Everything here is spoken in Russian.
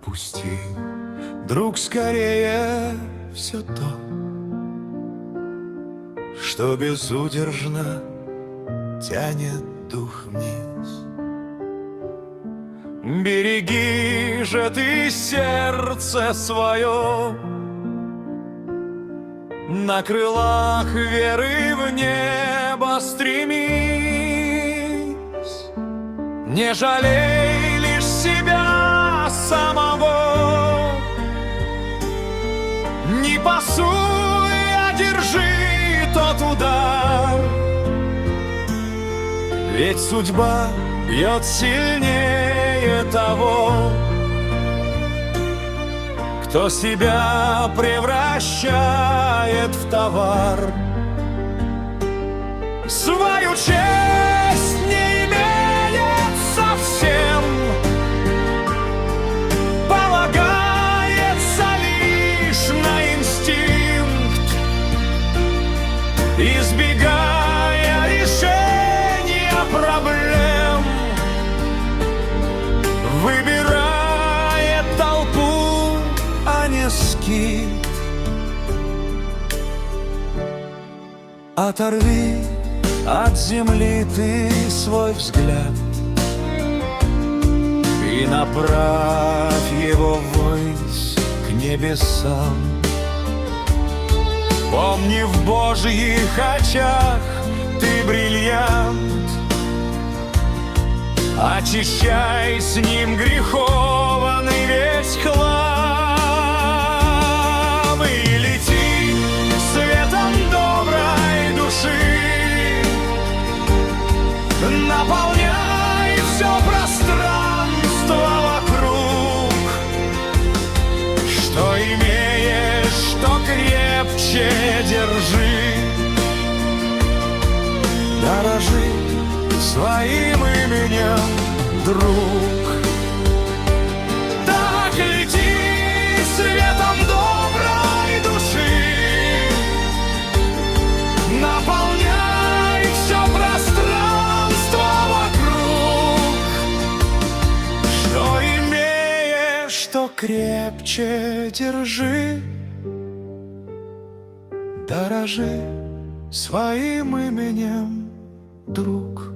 Отпусти, друг, скорее все то, что безудержно тянет дух вниз. Береги же ты сердце свое, на крылах веры в небо стремись. Не жалей лишь себя самого, не пасуй, а держи тот удар. Ведь судьба бьет сильнее того, кто себя превращает в товар. Свою честь не имеет совсем, полагается лишь на инстинкт, избегая решения проблем, выбирает толпу, а не скит. Оторви от земли ты свой взгляд и направь его ввысь к небесам. Помни, в Божьих очах ты бриллиант, очищай с ним греховный весь хлам и лети светом доброй души. Наполняй все пространство вокруг, что имеешь, что крепче держи. Дорожи своим именем, друг. Так лети светом доброй души, наполняй все пространство вокруг, что имеешь, что крепче держи. Дорожи своим именем, друг.